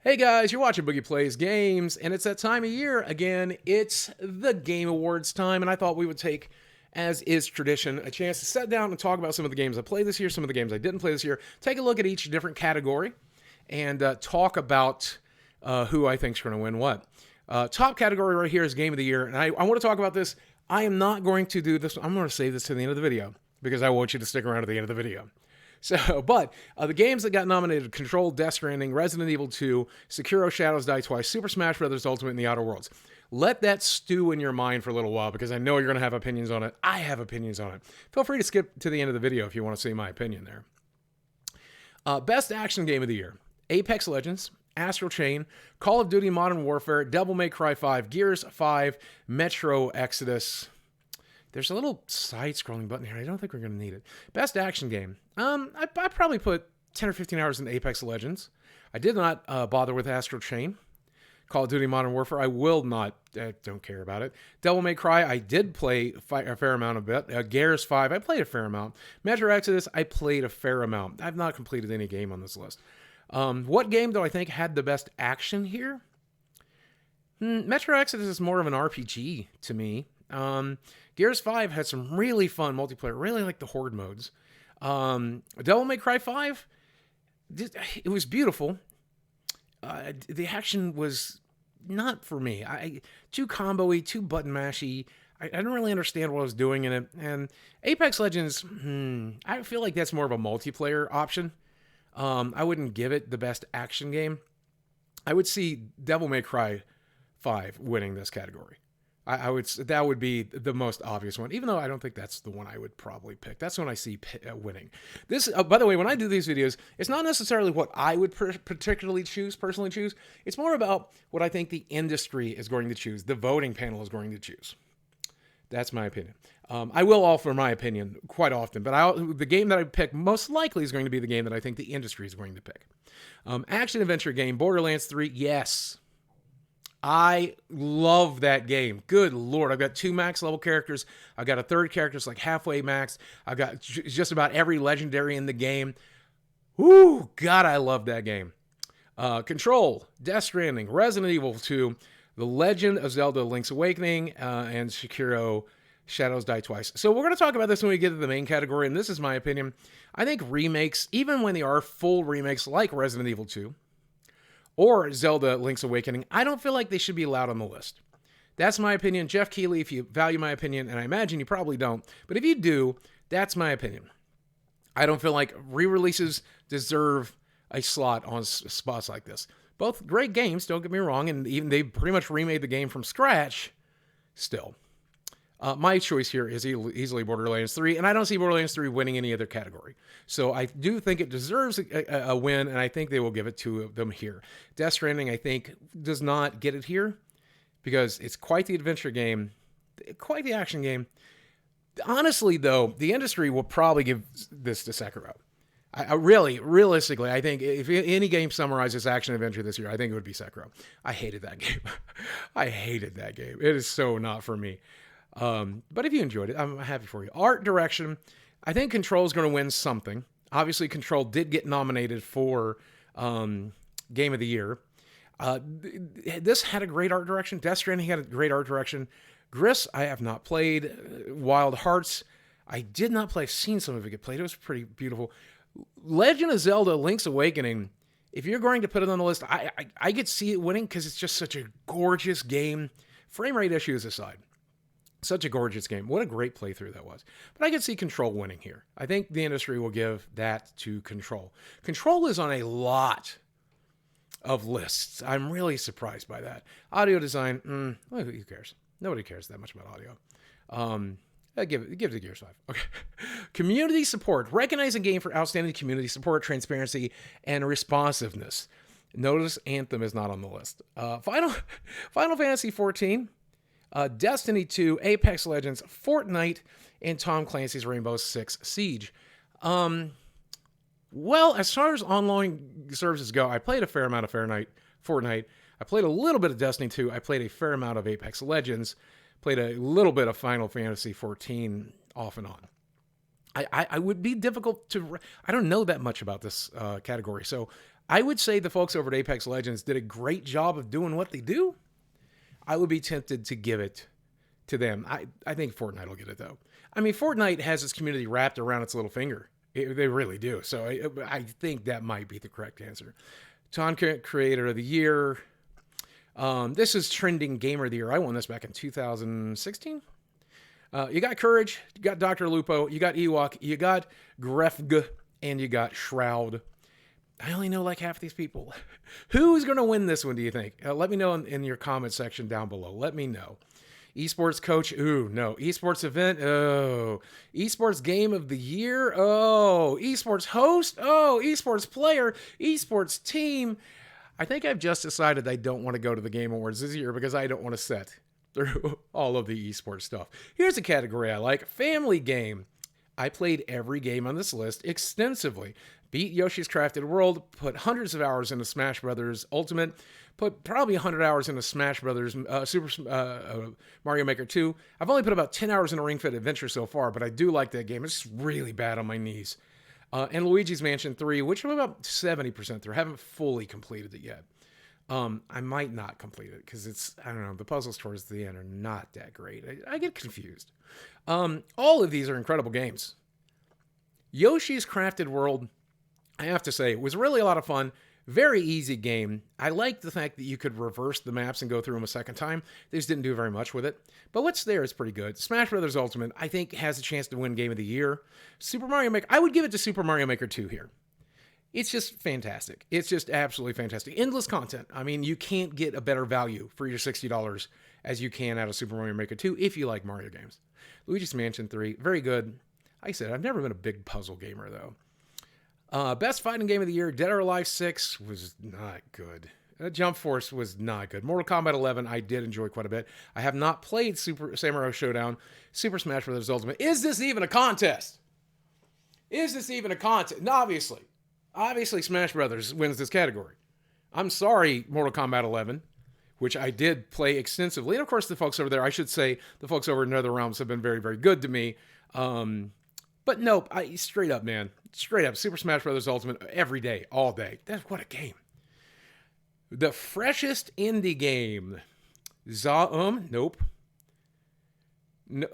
Hey guys, you're watching Boogie Plays Games, and it's that time of year again. It's the Game Awards time, and I thought we would take, as is tradition, a chance to sit down and talk about some of the games I played this year, some of the games I didn't play this year, take a look at each different category, and talk about who I think is going to win what. Top category right here is Game of the Year, and I want to talk about this. I am not going to do this. I'm going to save this to the end of the video, because I want you to stick around at the end of the video. But the games that got nominated: Control, Death Stranding, Resident Evil 2, Sekiro: Shadows Die Twice, Super Smash Bros. Ultimate, and The Outer Worlds. Let that stew in your mind for a little while, because I know you're going to have opinions on it. I have opinions on it. Feel free to skip to the end of the video if you want to see my opinion there. Best Action Game of the Year: Apex Legends, Astral Chain, Call of Duty Modern Warfare, Devil May Cry 5, Gears 5, Metro Exodus. There's a little side-scrolling button here. I don't think we're going to need it. Best action game. I probably put 10 or 15 hours into Apex Legends. I did not bother with Astral Chain. Call of Duty Modern Warfare, I will not. Don't care about it. Devil May Cry, I did play a fair amount of it. Gears 5, I played a fair amount. Metro Exodus, I played a fair amount. I've not completed any game on this list. What game do I think had the best action here? Metro Exodus is more of an RPG to me. Gears 5 had some really fun multiplayer, really like the Horde modes. Devil May Cry 5, it was beautiful. The action was not for me. Too combo-y, too button mashy. I don't really understand what I was doing in it. And Apex Legends, I feel like that's more of a multiplayer option. I wouldn't give it the best action game. I would see Devil May Cry 5 winning this category. That would be the most obvious one, even though I don't think that's the one I would probably pick. That's one I see winning. This, by the way, when I do these videos, it's not necessarily what I would personally choose. It's more about what I think the industry is going to choose, the voting panel is going to choose. That's my opinion. I will offer my opinion quite often, but the game that I pick most likely is going to be the game that I think the industry is going to pick. Action adventure game, Borderlands 3, yes. I love that game. Good Lord. I've got 2 max level characters. I've got a third character that's like halfway max. I've got just about every legendary in the game. Woo, God, I love that game. Control, Death Stranding, Resident Evil 2, The Legend of Zelda: Link's Awakening, and Sekiro: Shadows Die Twice. So we're going to talk about this when we get to the main category, and this is my opinion. I think remakes, even when they are full remakes like Resident Evil 2, or Zelda: Link's Awakening, I don't feel like they should be allowed on the list. That's my opinion. Jeff Keighley, if you value my opinion, and I imagine you probably don't, but if you do, that's my opinion. I don't feel like re-releases deserve a slot on spots like this. Both great games, don't get me wrong, and even they pretty much remade the game from scratch still. My choice here is easily Borderlands 3, and I don't see Borderlands 3 winning any other category. So I do think it deserves a win, and I think they will give it to them here. Death Stranding, I think, does not get it here because it's quite the adventure game, quite the action game. Honestly, though, the industry will probably give this to Sekiro. Realistically, I think if any game summarizes action adventure this year, I think it would be Sekiro. I hated that game. I hated that game. It is so not for me. But if you enjoyed it, I'm happy for you. Art direction, I think Control is going to win something. Obviously, Control did get nominated for Game of the Year. This had a great art direction. Death Stranding had a great art direction. Gris, I have not played. Wild Hearts, I did not play. I've seen some of it get played. It was pretty beautiful. Legend of Zelda: Link's Awakening, if you're going to put it on the list, I could see it winning because it's just such a gorgeous game. Frame rate issues aside. Such a gorgeous game. What a great playthrough that was. But I could see Control winning here. I think the industry will give that to Control. Control is on a lot of lists. I'm really surprised by that. Audio design, well, who cares? Nobody cares that much about audio. Give it to Gears 5. Okay. Community support. Recognize a game for outstanding community support, transparency, and responsiveness. Notice Anthem is not on the list. Final Fantasy 14. Destiny 2, Apex Legends, Fortnite, and Tom Clancy's Rainbow Six Siege. Well, as far as online services go, I played a fair amount of Fortnite. I played a little bit of Destiny 2. I played a fair amount of Apex Legends. Played a little bit of Final Fantasy 14 off and on. I would be difficult to... I don't know that much about this category, so I would say the folks over at Apex Legends did a great job of doing what they do. I would be tempted to give it to them. I think Fortnite will get it, though. I mean, Fortnite has its community wrapped around its little finger. They really do. So I think that might be the correct answer. Content Creator of the Year. This is Trending Gamer of the Year. I won this back in 2016. You got Courage, you got Dr. Lupo, you got Ewok, you got Grefg, and you got Shroud. I only know like half these people. Who's going to win this one, do you think? Let me know in your comment section down below. Let me know. Esports coach, ooh, no. Esports event, oh. Esports game of the year, oh. Esports host, oh. Esports player, esports team. I think I've just decided I don't want to go to the Game Awards this year because I don't want to sit through all of the esports stuff. Here's a category I like, family game. I played every game on this list extensively. Beat Yoshi's Crafted World, put hundreds of hours into Smash Brothers Ultimate, put probably 100 hours into Smash Brothers Mario Maker 2. I've only put about 10 hours into Ring Fit Adventure so far, but I do like that game. It's really bad on my knees. And Luigi's Mansion 3, which I'm about 70% through. I haven't fully completed it yet. I might not complete it because I don't know, the puzzles towards the end are not that great. I get confused. All of these are incredible games. Yoshi's Crafted World, I have to say, was really a lot of fun. Very easy game. I like the fact that you could reverse the maps and go through them a second time. They just didn't do very much with it. But what's there is pretty good. Smash Brothers Ultimate, I think, has a chance to win Game of the Year. Super Mario Maker, I would give it to Super Mario Maker 2 here. It's just fantastic. It's just absolutely fantastic. Endless content. I mean, you can't get a better value for your $60 as you can out of Super Mario Maker 2 if you like Mario games. Luigi's Mansion 3, very good. Like I said, I've never been a big puzzle gamer, though. Best fighting game of the year, Dead or Alive 6 was not good. Jump Force was not good. Mortal Kombat 11, I did enjoy quite a bit. I have not played Super Samurai Showdown, Super Smash Bros. Ultimate. Is this even a contest? Is this even a contest? No, obviously. Obviously, Smash Brothers wins this category. I'm sorry, Mortal Kombat 11, which I did play extensively. And of course, the folks over there, I should say, the folks over in NetherRealms have been very, very good to me. But nope, straight up, man. Straight up, Super Smash Bros. Ultimate every day, all day. What a game. The freshest indie game. Nope. No.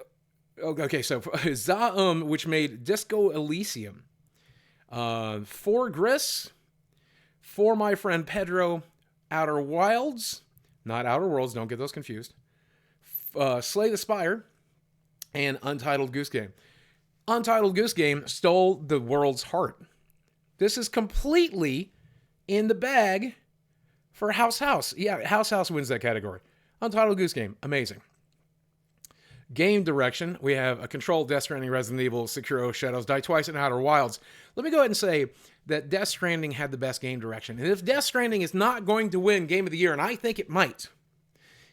Okay, so Zaum, which made Disco Elysium. For Gris. For My Friend Pedro. Outer Wilds. Not Outer Worlds, don't get those confused. Slay the Spire. And Untitled Goose Game. Untitled Goose Game stole the world's heart. This is completely in the bag for House. Yeah, House wins that category. Untitled Goose Game, amazing. Game direction, we have a Control, Death Stranding, Resident Evil, Sekiro, Shadows Die Twice, and Outer Wilds. Let me go ahead and say that Death Stranding had the best game direction. And if Death Stranding is not going to win Game of the Year, and I think it might,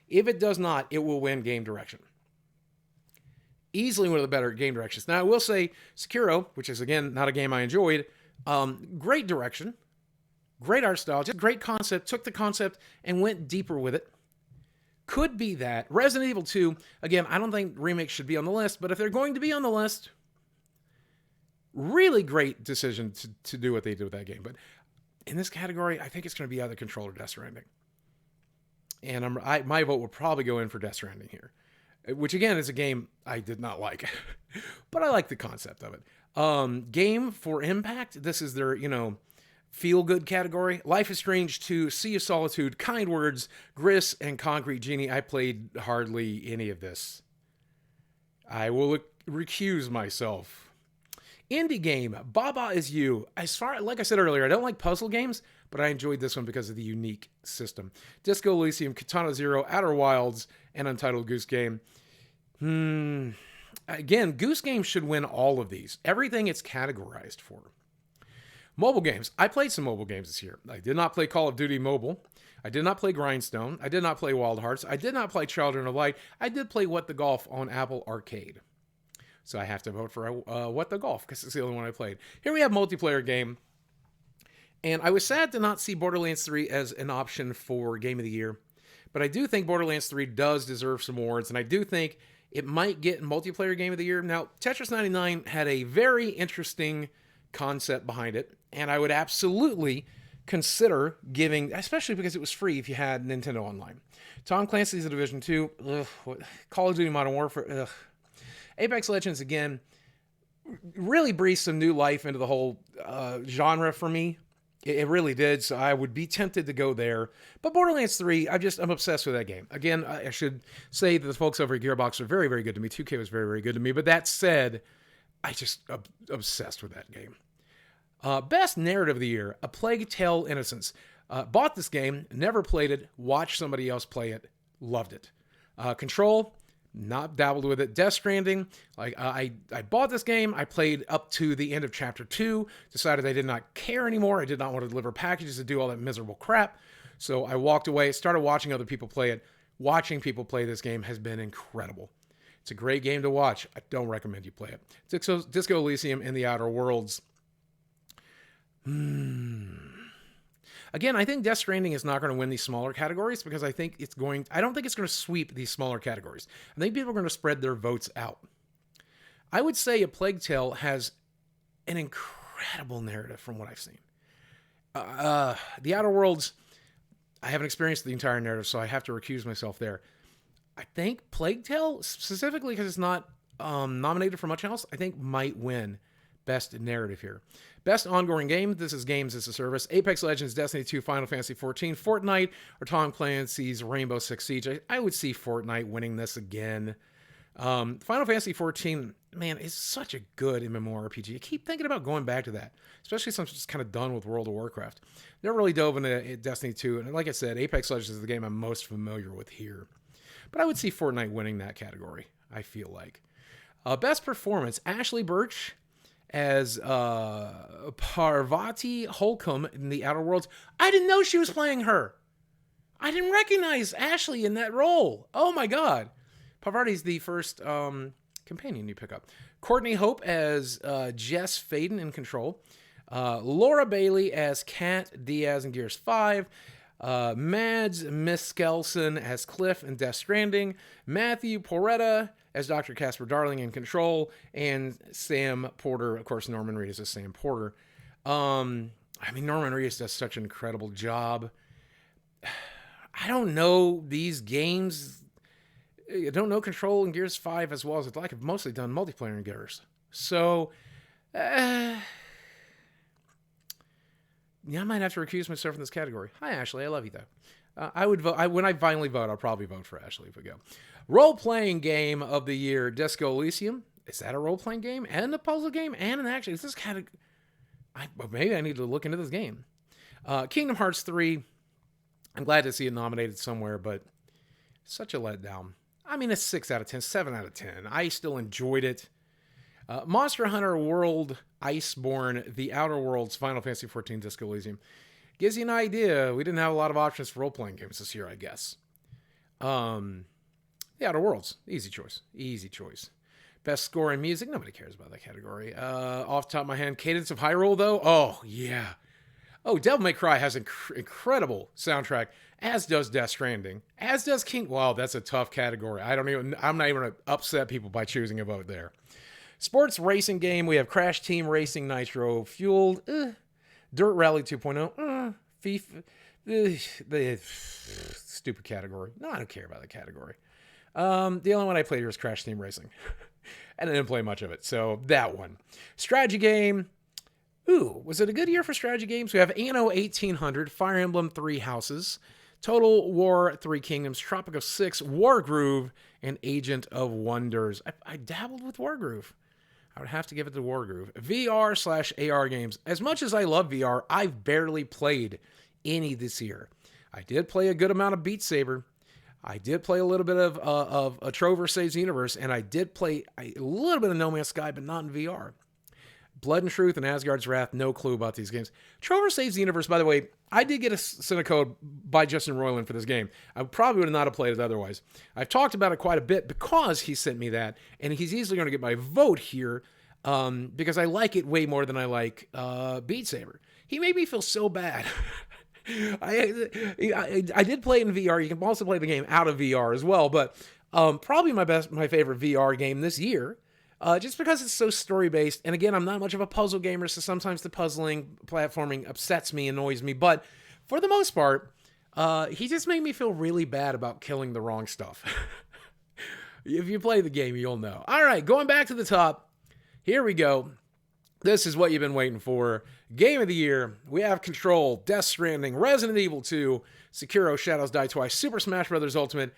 if it does not, it will win game direction. Easily one of the better game directions. Now, I will say Sekiro, which is, again, not a game I enjoyed, great direction, great art style, just great concept, took the concept and went deeper with it. Could be that. Resident Evil 2, again, I don't think remakes should be on the list, but if they're going to be on the list, really great decision to do what they did with that game. But in this category, I think it's going to be either Control or Death Stranding. And my vote would probably go in for Death Stranding here. Which, again, is a game I did not like. But I like the concept of it. Game for Impact. This is their, feel-good category. Life is Strange 2, Sea of Solitude, Kind Words, Gris, and Concrete Genie. I played hardly any of this. I will recuse myself. Indie game. Baba Is You. Like I said earlier, I don't like puzzle games, but I enjoyed this one because of the unique system. Disco Elysium, Katana Zero, Outer Wilds, and Untitled Goose Game. Again, Goose Game should win all of these. Everything it's categorized for. Mobile games. I played some mobile games this year. I did not play Call of Duty Mobile. I did not play Grindstone. I did not play Wild Hearts. I did not play Children of Light. I did play What the Golf on Apple Arcade. So I have to vote for What the Golf because it's the only one I played. Here we have multiplayer game. And I was sad to not see Borderlands 3 as an option for Game of the Year. But I do think Borderlands 3 does deserve some awards. And I do think it might get multiplayer Game of the Year. Now, Tetris 99 had a very interesting concept behind it. And I would absolutely consider giving, especially because it was free if you had Nintendo Online. Tom Clancy's The Division 2, Call of Duty Modern Warfare, Apex Legends, again, really breathed some new life into the whole genre for me. It really did, so I would be tempted to go there. But Borderlands 3, I'm obsessed with that game. Again, I should say that the folks over at Gearbox are very, very good to me. 2K was very, very good to me. But that said, I just obsessed with that game. Best Narrative of the Year, A Plague Tale: Innocence. Bought this game, never played it, watched somebody else play it, loved it. Control, not dabbled with it. Death Stranding, I bought this game, I played up to the end of Chapter 2, decided I did not care anymore, I did not want to deliver packages to do all that miserable crap, so I walked away, started watching other people play it. Watching people play this game has been incredible. It's a great game to watch. I don't recommend you play it. Disco Elysium and The Outer Worlds. Again, I think Death Stranding is not going to win these smaller categories because I don't think it's going to sweep these smaller categories. I think people are going to spread their votes out. I would say A Plague Tale has an incredible narrative from what I've seen. The Outer Worlds, I haven't experienced the entire narrative, so I have to recuse myself there. I think Plague Tale, specifically because it's not nominated for much else, I think might win Best Narrative here. Best Ongoing Game, this is Games as a Service. Apex Legends, Destiny 2, Final Fantasy 14, Fortnite, or Tom Clancy's Rainbow Six Siege. I would see Fortnite winning this again. Final Fantasy 14, man, is such a good MMORPG. I keep thinking about going back to that, especially since I'm just kind of done with World of Warcraft. Never really dove into Destiny 2, and like I said, Apex Legends is the game I'm most familiar with here. But I would see Fortnite winning that category, I feel like. Best Performance, Ashley Birch as Parvati Holcomb in The Outer Worlds. I didn't know she was playing her. I didn't recognize Ashley in that role. Oh my God. Parvati's the first companion you pick up. Courtney Hope as Jess Faden in Control. Laura Bailey as Kat Diaz in Gears 5. Mads Miskelson as Cliff in Death Stranding. Matthew Porretta as Dr. Casper Darling in Control. And Sam Porter, of course, Norman Reedus as Sam Porter. Norman Reedus does such an incredible job. I don't know these games. I don't know Control and Gears 5 as well as I'd like. I've mostly done multiplayer in Gears. So, yeah, I might have to recuse myself from this category. Hi, Ashley. I love you, though. I would vote. When I finally vote, I'll probably vote for Ashley if we go. Role-playing game of the year, Disco Elysium. Is that a role-playing game and a puzzle game and an action? Is this kind of... maybe I need to look into this game. Kingdom Hearts 3. I'm glad to see it nominated somewhere, but such a letdown. I mean, a 6 out of 10, 7 out of 10. I still enjoyed it. Monster Hunter World Iceborne, The Outer Worlds, Final Fantasy XIV, Disco Elysium. Gives you an idea. We didn't have a lot of options for role-playing games this year, I guess. The Outer Worlds, easy choice. Easy choice. Best score in music, nobody cares about that category. Off the top of my head, Cadence of Hyrule, though. Oh, yeah. Oh, Devil May Cry has an incredible soundtrack, as does Death Stranding, as does King... Wow, that's a tough category. I'm not even going to upset people by choosing a vote there. Sports racing game, we have Crash Team Racing Nitro Fueled, Dirt Rally 2.0, FIFA, stupid category. No, I don't care about the category. The only one I played here is Crash Team Racing, and I didn't play much of it, so that one. Strategy game, was it a good year for strategy games? We have Anno 1800, Fire Emblem 3 Houses, Total War 3 Kingdoms, Tropico 6, Wargroove, and Agent of Wonders. I dabbled with Wargroove. I would have to give it to Wargroove. VR/AR games. As much as I love VR, I've barely played any this year. I did play a good amount of Beat Saber. I did play a little bit of a Trover Saves Universe, and I did play a little bit of No Man's Sky, but not in VR. Blood and Truth and Asgard's Wrath, no clue about these games. Trover Saves the Universe, by the way, I did get a Cinecode by Justin Roiland for this game. I probably would not have played it otherwise. I've talked about it quite a bit because he sent me that, and he's easily going to get my vote here because I like it way more than I like Beat Saber. He made me feel so bad. I did play it in VR. You can also play the game out of VR as well, but probably my favorite VR game this year just because it's so story-based. And again, I'm not much of a puzzle gamer, so sometimes the puzzling, platforming upsets me, annoys me. But for the most part, he just made me feel really bad about killing the wrong stuff. If you play the game, you'll know. All right, going back to the top. Here we go. This is what you've been waiting for. Game of the year. We have Control, Death Stranding, Resident Evil 2, Sekiro Shadows Die Twice, Super Smash Bros. Ultimate,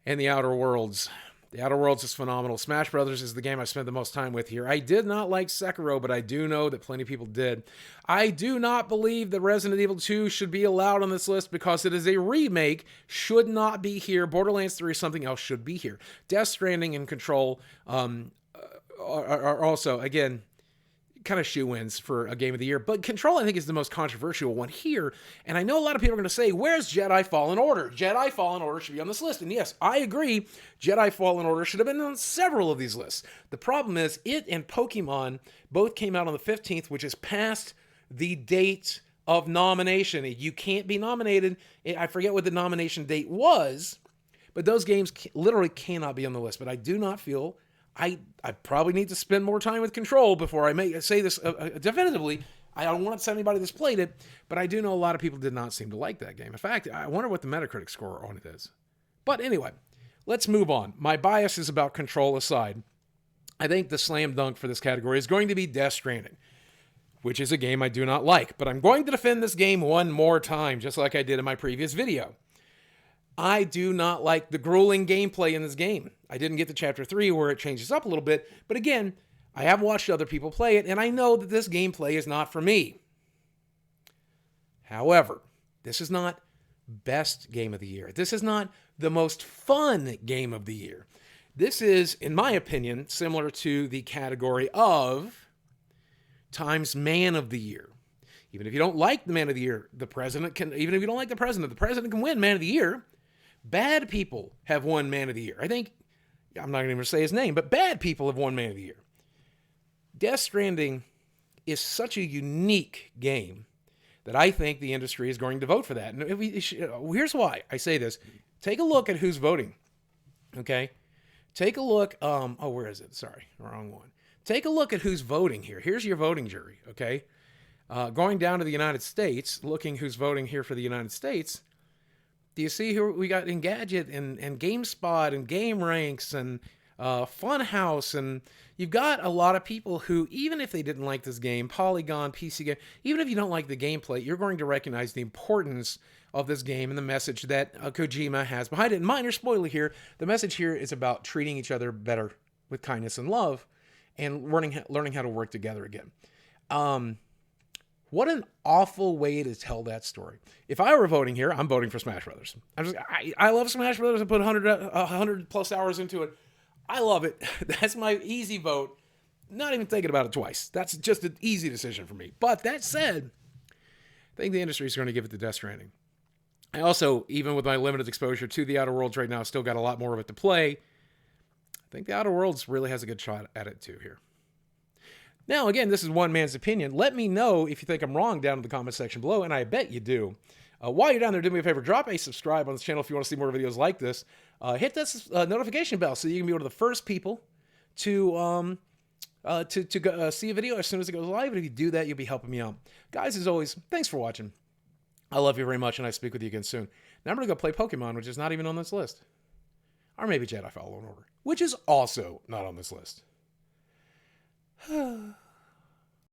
and The Outer Worlds. The Outer Worlds is phenomenal. Smash Brothers is the game I spent the most time with here. I did not like Sekiro, but I do know that plenty of people did. I do not believe that Resident Evil 2 should be allowed on this list because it is a remake, should not be here. Borderlands 3 or something else should be here. Death Stranding and Control are also, again, kind of shoe-ins for a game of the year. But Control, I think, is the most controversial one here. And I know a lot of people are going to say, where's Jedi Fallen Order? Jedi Fallen Order should be on this list. And yes, I agree. Jedi Fallen Order should have been on several of these lists. The problem is, it and Pokemon both came out on the 15th, which is past the date of nomination. You can't be nominated. I forget what the nomination date was, but those games literally cannot be on the list. But I do not feel... I probably need to spend more time with Control before I say this definitively. I don't want to tell anybody that's played it, but I do know a lot of people did not seem to like that game. In fact, I wonder what the Metacritic score on it is. But anyway, let's move on. My biases about Control aside, I think the slam dunk for this category is going to be Death Stranding, which is a game I do not like. But I'm going to defend this game one more time, just like I did in my previous video. I do not like the grueling gameplay in this game. I didn't get to Chapter 3 where it changes up a little bit, but again, I have watched other people play it, and I know that this gameplay is not for me. However, this is not best game of the year. This is not the most fun game of the year. This is, in my opinion, similar to the category of Time's Man of the Year. Even if you don't like the Man of the Year, the president can, even if you don't like the president can win Man of the Year. Bad people have won Man of the Year. I think, I'm not even going to say his name, but bad people have won Man of the Year. Death Stranding is such a unique game that I think the industry is going to vote for that. And here's why I say this. Take a look at who's voting. Okay? Take a look. Where is it? Sorry, wrong one. Take a look at who's voting here. Here's your voting jury. Okay? Going down to the United States, looking who's voting here for the United States. Do you see who we got Engadget and GameSpot and GameRanks and Funhouse, and you've got a lot of people who, even if they didn't like this game, Polygon, PC Game, even if you don't like the gameplay, you're going to recognize the importance of this game and the message that Kojima has behind it. And minor spoiler here, the message here is about treating each other better with kindness and love and learning how to work together again. What an awful way to tell that story. If I were voting here, I'm voting for Smash Brothers. I love Smash Brothers. I put 100 plus hours into it. I love it. That's my easy vote. Not even thinking about it twice. That's just an easy decision for me. But that said, I think the industry is going to give it to Death Stranding. I also, even with my limited exposure to the Outer Worlds right now, still got a lot more of it to play. I think the Outer Worlds really has a good shot at it too here. Now, again, this is one man's opinion. Let me know if you think I'm wrong down in the comment section below, and I bet you do. While you're down there, do me a favor, drop a subscribe on this channel if you want to see more videos like this. Hit that notification bell so you can be one of the first people to see a video as soon as it goes live. And if you do that, you'll be helping me out. Guys, as always, thanks for watching. I love you very much, and I speak with you again soon. Now I'm going to go play Pokemon, which is not even on this list. Or maybe Jedi Fallen Order, which is also not on this list.